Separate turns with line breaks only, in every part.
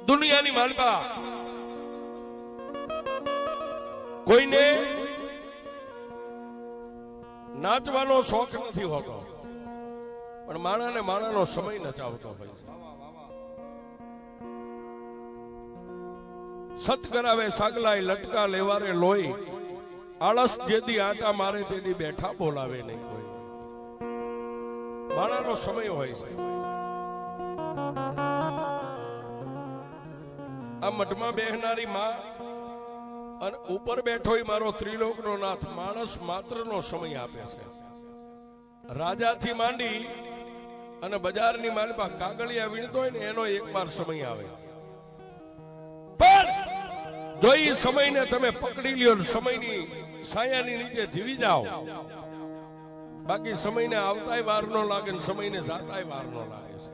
દુનિયાની માલપા કોઈને નાચવાનો શોખ નથી હોતો, પણ માણાને માણાનો સમય નચાવતો હોય છે. સત કરાવે સાગલાય લટકા લેવારે લોહી, આળસ જેદી આટા મારે તેદી બેઠા બોલાવે નહીં કોઈ. માણાનો સમય હોય છે. આ મઠમાં બેહનારી માં અને ઉપર બેઠો મારો ત્રિલોકનો નાથ માણસ માત્રનો સમય આપે છે. રાજાથી માંડી અને બજારની માલપા કાગળિયા વીણતો હોય ને એનો એક વાર સમય આવે. પણ જો એ સમયને તમે પકડી લ્યો, સમયની સાયાની નીચે જીવી જાઓ, બાકી સમયને આવતાય વાર નો લાગે ને સમયને જાતાય વાર નો લાગે છે.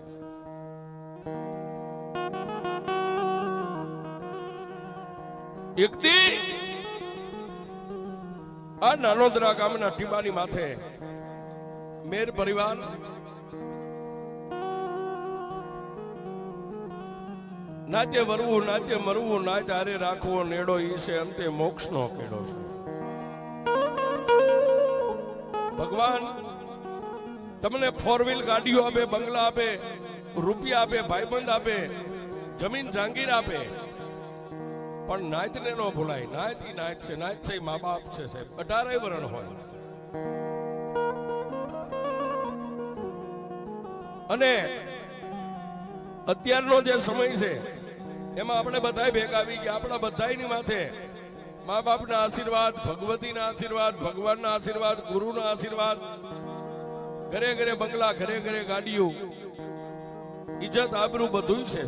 એક દી આ નાનોદરા ગામના ટીબાની માથે મેર પરિવાર નાતે વરવું નાતે મરવું નાત હારે રાખવો નેડો ઈ છે અંતે મોક્ષનો કેડો છે. ભગવાન તમને 4 વ્હીલ ગાડીઓ આપે, બંગલા આપે, રૂપિયા આપે, ભાઈબંધ આપે, જમીન જાંગીર આપે, પણ નાત ને નો ભૂલાય. નાત ઈ નાત છે, નાત છે મા બાપ છે સાહેબ. 18 વરણ હોય અને અત્યારનો જે સમય છે એમાં આપણે બધા ભેગા આવી ગયા. આપણા બધાની માથે મા બાપના આશીર્વાદ, ભગવતીના આશીર્વાદ, ભગવાનના આશીર્વાદ, ગુરુના આશીર્વાદ, ઘરે ઘરે બંગલા, ઘરે ઘરે ગાડીઓ, ઇજ્જત આબરૂ બધું છે.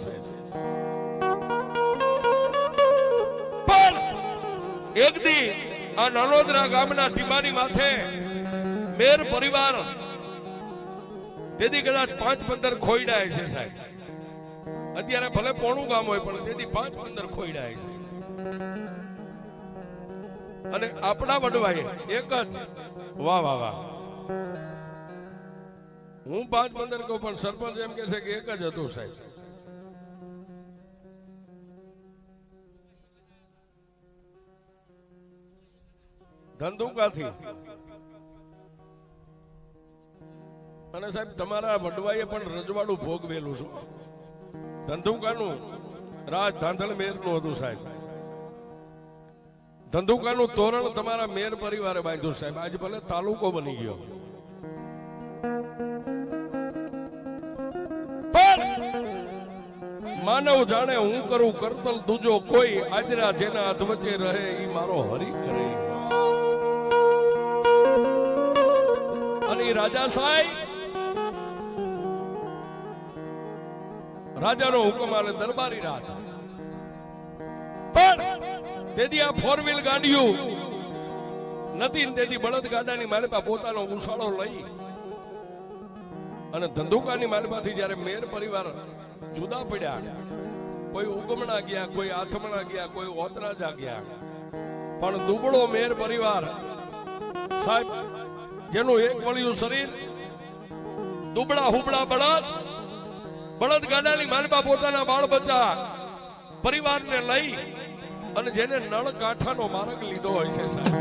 પણ એક દી આ નાનોદરા ગામના ટીબાની માથે મેર પરિવાર તેથી કદાચ 5-15 ખોઈડાય છે સાહેબ. અત્યારે ભલે પોણું ગામ હોય પણ તેથી 5-15 ખોઈડાય છે. અને આપણા વડવાએ એક જ વાહ વાહ વાહ, હું 5-15 કહું પણ સરપંચ એમ કે છે કે એક જ હતું સાહેબ. ધંધુકાથી. અને સાહેબ તમારા વડવાએ પણ રજવાડું ભોગવેલું છું. ધંધુકાનું રાજ ધાંધળ મેરનું હતું સાહેબ. ધંધુકાનું તોરણ તમારા મેર પરિવારે બાંધ્યું સાહેબ. આજે ભલે તાલુકો બની ગયો, માનવ જાણે હું કરું કરતલ દૂજો કોઈ, આજરા જેના અધવચે રહે ઈ મારો હરી કરે. અને રાજા સાહેબ રાજાનો હુકમ આલે દરબારી રાત. પણ તેથી આ 4 વ્હીલ ગાડીઓ નથી, તેથી બળદ ગાડાની માલપા પોતાનો ઉછાળો લઈ અને ધંધુકાની માલપાથી જયારે મેર પરિવાર જુદા પડ્યા, કોઈ ઉગમણા ગયા, કોઈ આથમણા ગયા, કોઈ ઓતરાજા ગયા, પણ દુબળો મેર પરિવાર સાહેબ જેનું એક વળિયું શરીર, દુબળા હુબળા બળદ ગાડાની માલપા પોતાના બાળ બચ્ચા પરિવારને લઈ અને જેને નળ કાંઠાનો માર્ગ લીધો હોય છે સાહેબ.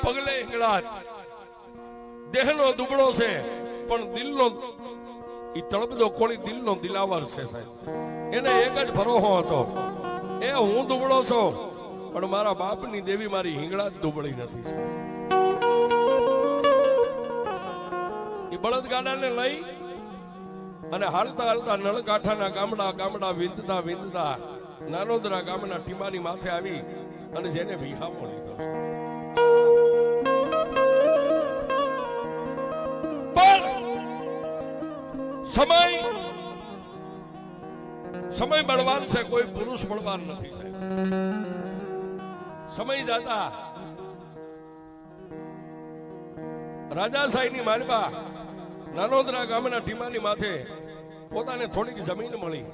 પગલે હિંગળાજ દેહનો દુબળો છે પણ દિલનો ઈ તળપદો કોળી દિલનો દિલાવર છે સાહેબ. એને એક જ ભરોસો હતો, એ હું દુબળો છું પણ મારા બાપની દેવી મારી હિંગળા જ દુબળી નથી. એ બળદગાડાને લઈ અને હાલતા હાલતા નળકાંઠાના ગામડા વિંદતા વિંદતા નાનોદરા ગામના ટીમાની માથે આવી અને જેને વિહામો લીધો. સમય બળવાન છે, કોઈ પુરુષ બળવાન નથી. સમય જાતા રાજાશાહીની માલબા નાનોદરા ગામના ટીમાની માથે પોતાને થોડીક જમીન મળી.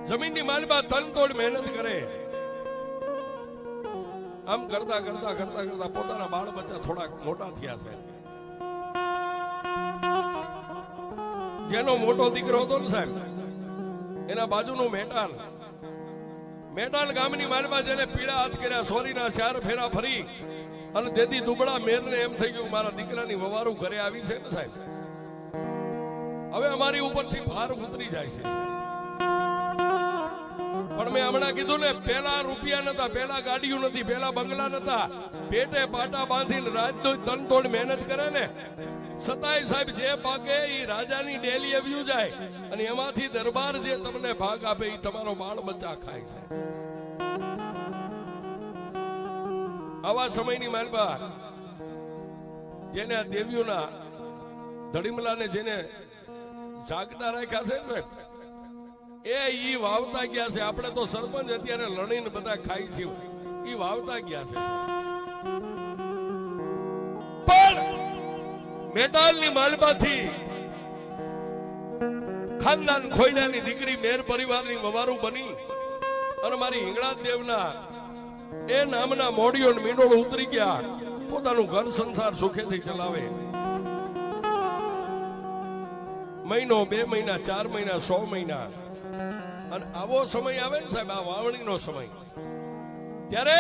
જમીનની માલબા તનતોડ મહેનત કરે. આમ કરતા કરતા કરતા કરતા પોતાના બાળ બચ્ચા થોડાક મોટા થયા છે. જેનો મોટો દીકરો હતો ને સાહેબ, એના બાજુનું મેટાલ ગામની માલબા જેને પીળા હાથ કર્યા, સોરીના 4 ફેરા ફરી અને તેથી દુબળા મેરને એમ થઈ ગયું મારા દીકરાની વવારું ઘરે આવી છે ને સાહેબ, હવે અમારી ઉપરથી ભાર ઉતરી જાય છે. પણ મેં હમણાં કીધું ને, પેલા રૂપિયા નતા, પેલા ગાડીઓ નથી, પેલા બંગલા નતા, પેટે પાટા બાંધીને રાત તનતોડ મહેનત કરે ને, સતાય સાહેબ જે ભાગે એ રાજાની ડેલી આવ્યું જાય અને એમાંથી દરબાર જે તમને ભાગ આપે એ તમારો બાળ બચ્ચા ખાય છે. આવા સમયની માલબા જેને આ દેવીઓના ધડીમલાને જેને જાગતા રાખ્યા છે ને, એ ઈ વાવતા ગયા છે. આપણે તો સરપંચ અત્યારે લણીને બધા ખાઈ છે, ઈ વાવતા ગયા છે. પણ મેટાલની માલબાથી ખાનદાન ખોઈડાની દીકરી મેર પરિવારની વવારું બની અને મારી હિંગળા દેવના એ નામના મોડિયો મીંડોળ ઉતરી ગયા, પોતાનું ઘર સંસાર સુખેથી ચલાવે. મહિનો, 2 મહિના, 4 મહિના, 100 મહિના, અને આવો સમય આવે ને સાહેબ, આ વાવણીનો સમય, ત્યારે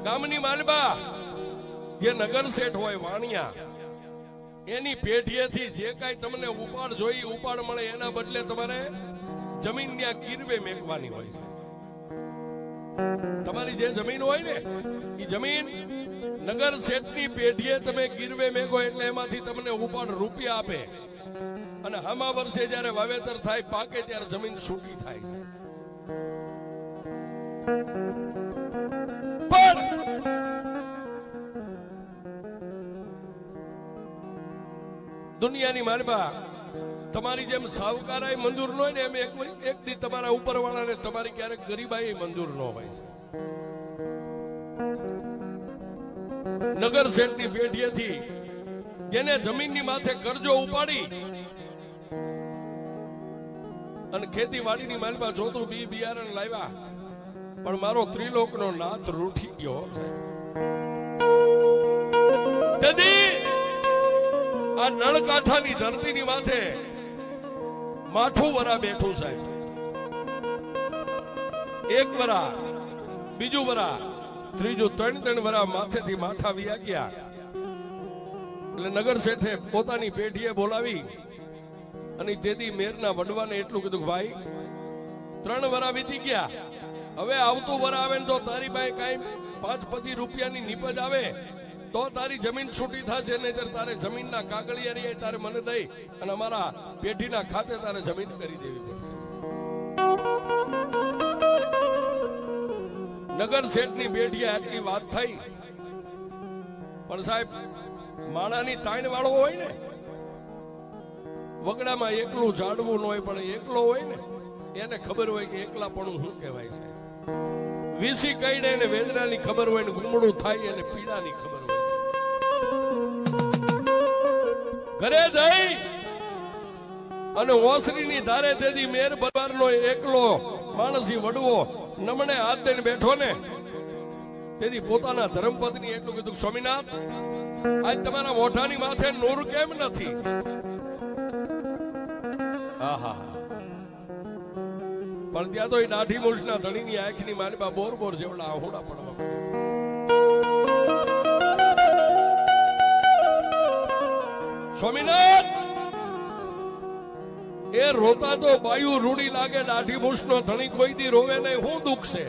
ગામની માલબા જે નગર શેઠ હોય વાણિયા, એની પેઢીએથી જે કાંઈ તમને ઉપાડ જોઈ ઉપાડ મળે એના બદલે તમારે જમીન ત્યાં ગીરવે મેકવાની હોય છે. તમારી જે જમીન હોય ને એ જમીન નગર શેઠની પેઢીએ તમે ગીરવે મેકો એટલે એમાંથી તમને ઉપાડ રૂપિયા આપે અને હામા વર્ષે જયારે વાવેતર થાય, પાકે ત્યારે જમીન સૂકી થાય છે. પણ દુનિયાની માલબા તમારી જેમ સાવકારાય મંજૂર ન હોય ને, એમ એક દી તમારા ઉપરવાળાને તમારી ક્યારેક ગરીબાઈ મંજૂર ન હોય છે. નગર શેઠની પેઢીએથી જેને જમીનની માથે કરજો ઉપાડી અને ખેતીવાડીની માલબા જોતું બિયારણ લાવ્યા, પણ મારો ત્રિલોકનો નાથ રૂઠી ગયો છે. આ નળકાંઠાની ધરતીની માથે માઠું વરા બેઠું સાહેબ. એક વરા, બીજું વરા, ત્રીજું, 3 વરા માથેથી માઠા વિયા ગયા. એટલે નગર શેઠે પોતાની પેઢીએ બોલાવી અને તેથી મેરના વડવાને એટલું કીધું, ભાઈ 3 વરા વીતી ગયા, હવે આવતું વરા આવે ને તો તારી પાસે કાંઈ 5-25 રૂપિયાની નીપજ આવે તો તારી જમીન છૂટી થશે, નહીતર તારે જમીનના કાગળિયા તારે મને દઈ અને અમારા પેઢીના ખાતે તારે જમીન કરી દેવી પડશે. નગર શેઠની પેઢીએ આટલી વાત થઈ, પણ સાહેબ માણાની તાણ વાળો હોય ને, વગડામાં એકલું ઝાડવું ન હોય પણ એકલો હોય ને, એને ખબર હોય કે એકલાપણું શું કહેવાય છે. વીસી કઈડે ને વેદનાની ખબર હોય ને ગુમડું થાય એને પીડાની ખબર હોય. ઘરે જઈ અને ઓસરીની ધારે તેથી મેર પરિવારનો એકલો માણસી વડવો નમણે હાથ દઈને બેઠો ને, તેથી પોતાના ધર્મપત્ની એટલું કીધું, સ્વામિનાથ આજ તમારા મોઢાની માથે નૂર કેમ નથી? આહા, પણ ત્યાં તો એ દાઢી મૂછના ધણીની આંખની માલબા બોર બોર જેવડા આહોડા પડવા પડે. સ્વામિનાથ એ રોતા તો બાયુ રૂડી લાગે, દાઢી મૂછનો ધણી કોઈ દી રોવે નહીં, હું દુઃખ છે.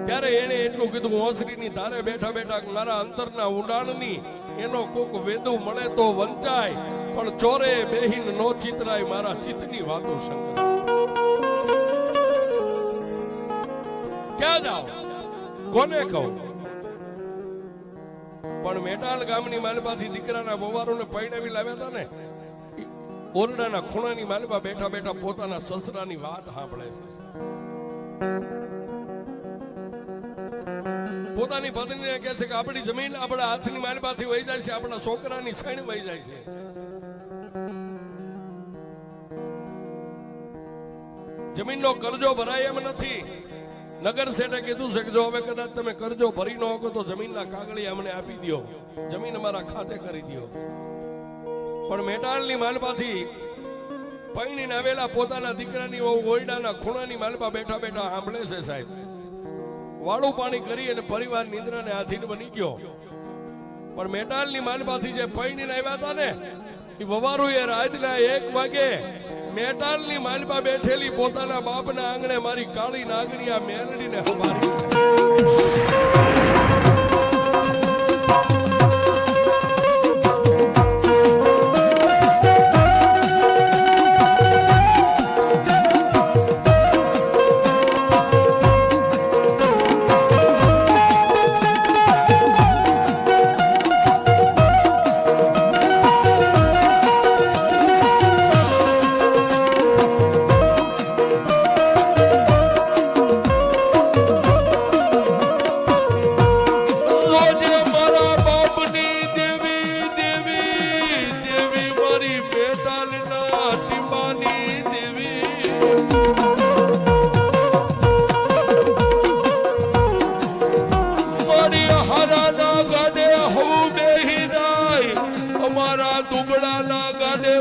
ત્યારે એને એટલું કીધું ઓસરીની ધારે બેઠા બેઠા મારા અંતરના ઊંડાણની એનો કોક વેદુ મળે તો વંચાય, પણ ચોરે બેહીન નો ચિતરાય મારા ચિત્તની વાતો શંકર. ક્યાં જાઓ, કોને કહું? પણ મેટાલ ગામની માલપાથી દીકરાના બોવારોને પૈણાવી લાવ્યા હતા ને, ઓરડાના ખૂણાની માલપા બેઠા બેઠા પોતાના સસરાની વાત સાંભળે છે. પોતાની પત્નીને કહે છે કે આપણી જમીન આપણા હાથની માલપાથી વહી જાય છે, આપણા છોકરાની સૈણ વહી જાય છે. જમીનનો કરજો ભરાય એમ નથી. નગર શેઠે કીધું છે કે જો હવે કદાચ તમે કરજો ભરી ન શકો તો જમીનના કાગળી અમને આપી દો, જમીન અમારા ખાતે કરી દો. પણ મેટાલની માલપાથી પૈણીને આવેલા પોતાના દીકરાની ઓરડાના ખૂણાની માલપા બેઠા બેઠા સાંભળે છે સાહેબ. વાળું પાણી કરી અને પરિવાર નિંદ્રાને આધીન બની ગયો. પણ મેટાલની માલપાથી જે પૈણીને આવ્યા હતા ને, એ વવારું એ રાતના 1 વાગે મેટાલની માલપા બેઠેલી પોતાના બાપના આંગણે મારી કાળી નાગણી આ મેલડીને હમારી છે.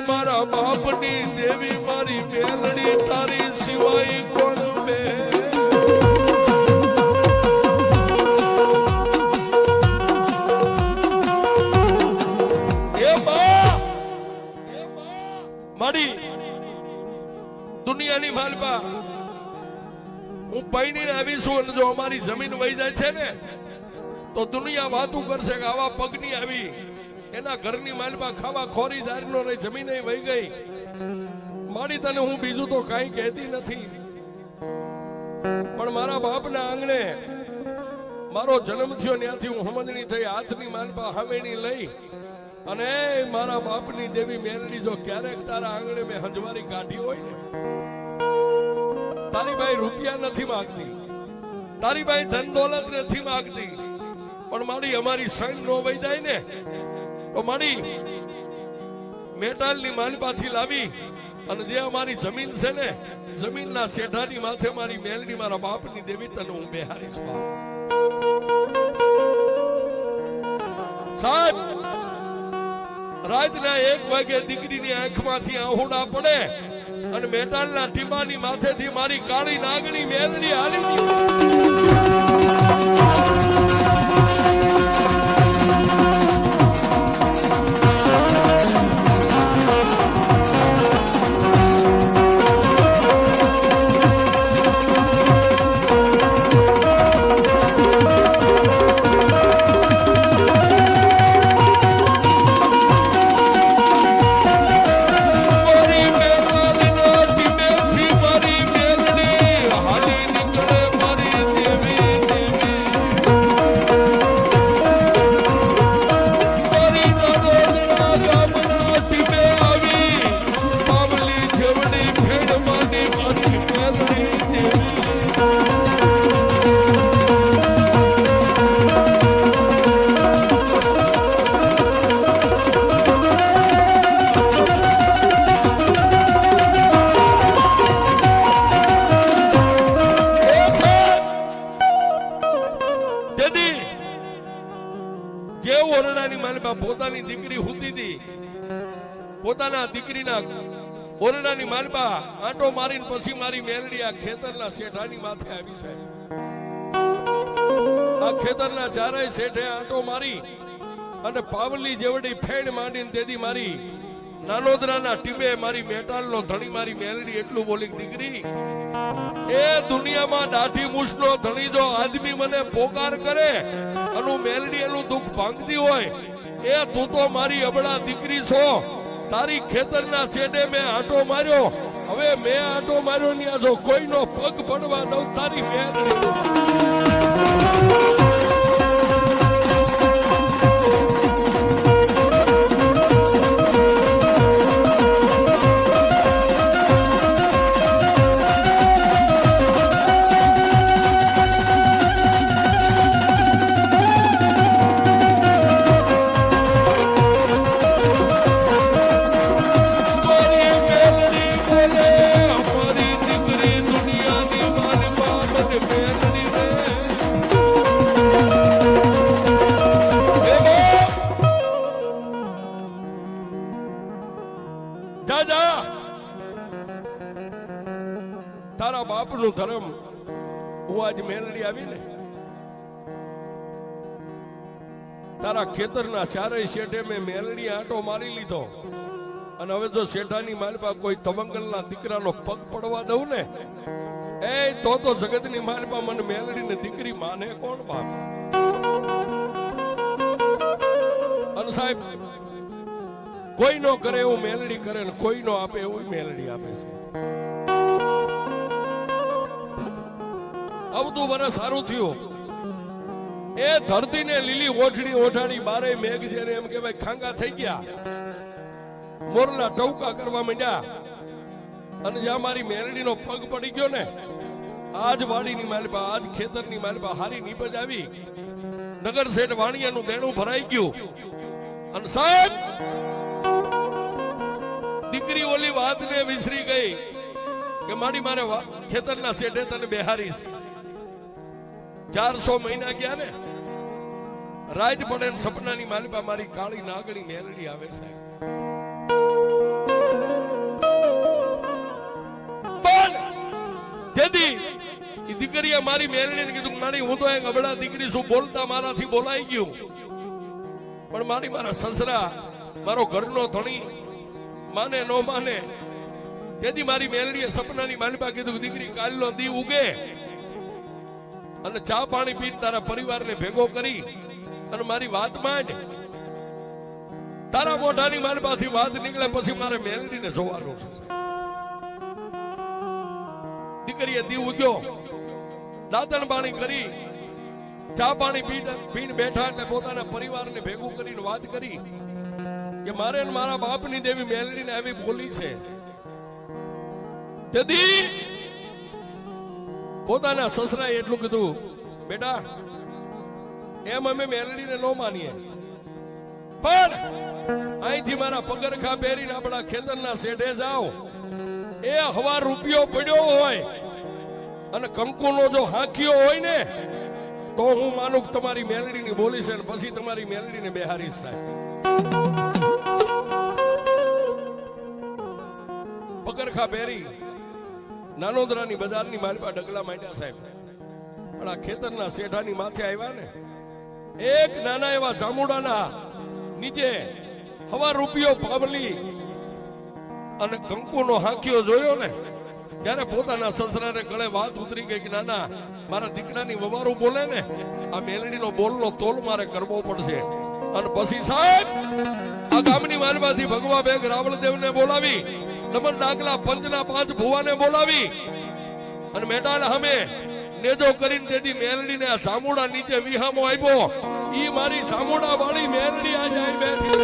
મારા બાપની દેવી મારી મેલડી તારી સિવાય કોણ બે? મારી દુનિયાની માલપા હું પૈણીને આવી છું અને જો અમારી જમીન વહી જાય છે ને તો દુનિયા વાતું કરશે કે આવા પગની આવી. એના ઘરની માલપા ખાવા ખોરી દારનો રહી, જમીન વહી ગઈ. માડી તને હું બીજું તો કાંઈ કહેતી નથી, પણ મારા બાપના આંગણે મારો જન્મ થયો ત્યાંથી હું સમજણી થઈ. હાથની માલપા હામેણી લઈ અને મારા બાપની દેવી મેલડી જો ક્યારેક તારા આંગણે મેં હંજવારી કાઢી હોય ને, તારી ભાઈ રૂપિયા નથી માંગતી, તારી ભાઈ ધન દોલત નથી માંગતી, પણ મારી અમારી સૈન નો વહી જાય ને તો મારી મેટાલની માલપાથી લાવી અને જે અમારી જમીન છે ને, જમીનના શેઠાની માથે મારી મેલડી મારા બાપની દેવી તને હું બેહારીશ. સાહેબ રાતના 1 વાગે દીકરીની આંખમાંથી આહુડા પડે અને મેટાલના ટીમાની માથેથી મારી કાળી નાગણી મેલડી હાલી પોતાની દીકરી હુતી હતી, પોતાના દીકરીના ઓરડાની માલપા આંટો મારીને પછી મારી મેલડી આ ખેતરના શેઠાની માથે આવી છે. આ ખેતરના ચારેય શેઠે આંટો મારી અને પાવલી જેવડી ફેણ માંડીને તેદી મારી નાનોદરાના ટીમે મારી મેટાલનો ધણી મારી મેલડી એટલું બોલી, દીકરી એ દુનિયામાં દાઢી મૂછનો ધણી જો આદમી મને પોકાર કરે અને મેલડી એનું દુઃખ ભાંગતી હોય, એ તું તો મારી અબળા દીકરી છો. તારી ખેતરના છેડે મેં આંટો માર્યો, હવે મેં આંટો માર્યો ત્યાં જો કોઈનો પગ પડવા દઉં તારી મેલડી. તારા બાપનું ધર્મ હું આજ મેલડી આવી ને તારા ખેતરના ચારેય શેઠે મેં મેલડી આંટો મારી લીધો, અને હવે જો શેઠાની માલપા કોઈ તવંગલના દીકરાનો પગ પડવા દઉં ને, એ તો જગતની માલપા મને મેલડીને દીકરી માને કોણ બાપ? અને સાહેબ કોઈ નો કરે એવું મેલડી કરે ને કોઈ નો આપે એવું મેલડી આપે છે. આવતું વરસ સારું થયું, એ ધરતીને લીલી ઓઠડી ઓઠાડી બારે મેઘ જેને એમ કે ભાઈ ખાંગા થઈ ગયા, મોરલા ટવકા કરવા માંડ્યા, અને જ્યાં મારી મેલડીનો પગ પડી ગયો ને, આજ વાડીની માલપા આજ ખેતરની માલપા હારી નીપજ આવી, નગર શેઠ વાણિયાનું દેણું ભરાઈ ગયું, અને સાહેબ દીકરી ઓલી વાતને વિસરી ગઈ કે મારી મારે ખેતરના શેઠે તને બેહારીશ. 400 મહિના ગયા ને, રાત પડે સપનાની માલપા મારી કાળી નાગણી મેલડી આવે છે. પણ જેથી એ દીકરીએ મારી મેલડીને કીધું, મારી હું તો એક અબળા દીકરી છું, બોલતા મારાથી બોલાઈ ગયું, પણ મારી મારા સસરા મારો ઘરનો ધણી માને નો માને. તેથી મારી મેલડીએ સપનાની માલપા કીધું, દીકરી કાલનો દી ઉગે અને ચા પાણી પી તારા પરિવારને ભેગો કરી અને મારી વાત માંડ. તારા મોઢાની માલપાથી વાત નીકળે પછી મારે મેલડીને જોવાનું છે. દીકરીએ દી ઉગ્યો, દાંતણ પાણી કરી, ચા પાણી પીને બેઠા એટલે પોતાના પરિવારને ભેગું કરીને વાત કરી કે મારે મારા બાપની દેવી મેલડીને આવી બોલી છે. તેથી પોતાના સસરાએ એટલું કીધું, બેટા એમ અમે મેલડીને ન માનીએ, પણ અહીંથી મારા પગરખા પહેરીને આપણા ખેતરના શેઠે જાઓ, એ હવા રૂપિયો પડ્યો હોય અને કંકુનો જો હાંક્યો હોય ને, તો હું માનું કે તમારી મેલડીની બોલી છે, પછી તમારી મેલડીને બેહારીશ. સાહેબ પગરખા પહેરી નાનોદરાની બજારની માલપા ડગલા માંડ્યા. સાહેબ પણ આ ખેતરના શેઠાની માથે આવ્યા ને, એક નાના એવા જામુડાના નીચે હવા રૂપિયો પાવલી અને કંકુનો હાંક્યો જોયો ને, ત્યારે પોતાના સસરાને ગળે વાત ઉતરી ગઈ કે નાના મારા દીકરાની વવારું બોલે ને, આ મેલડીનો બોલનો તોલ મારે કરવો પડશે. અને પછી સાહેબ આ ગામની માલમાંથી ભગવા બેગ રાવળદેવને બોલાવી, નમન ડાકલા પંચના 5 ભુવાને બોલાવી અને મેટાલ હમે નેજો કરીને તેથી મેલડીને આ સામુડા નીચે વિહામો આવ્યો. ઈ મારી સામુડા વાળી મેલડી આજે આવી બેઠી.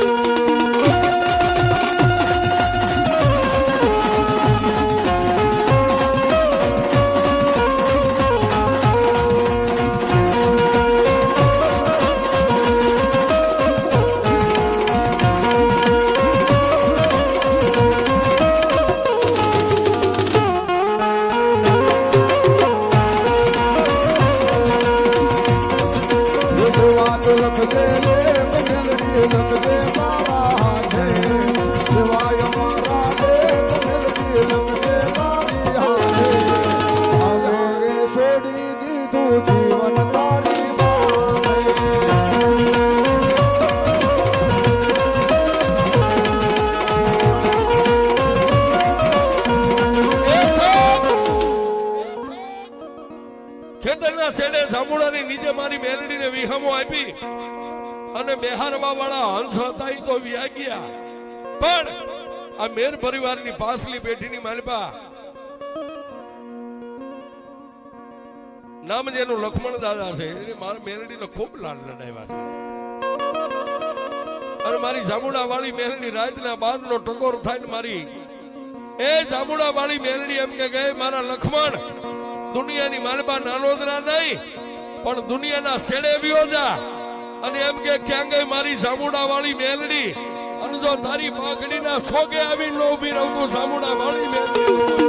લખ દે બાબા
વાળી મેલડીને વિહમો આપી અને બેહારવા વાળા હંસ હતા ઈ તો વ્યા ગયા, પણ આ મેર પરિવારની પાછલી પેઢીની માલપા નામ જેનું લક્ષ્મણ દાદા છે એની મારા મેલડીને ખૂબ લાડ લડાવ્યા છે. અને મારી જામુડા વાળી મેલડી રાતના બાદનો ટકોર થાય ને મારી એ જામુડા વાળી મેલડી એમ કે ગઈ મારા લક્ષ્મણ દુનિયાની માલપા નાનોદરા નહીં પણ દુનિયાના શેડે વ્યો જા, અને એમ કે ક્યાં ગઈ મારી જામુડા વાળી મેલડી, અને જો તારી પાઘડીના છોગે આવી ન ઉભી રહું તો જામુડા વાળી મેલડી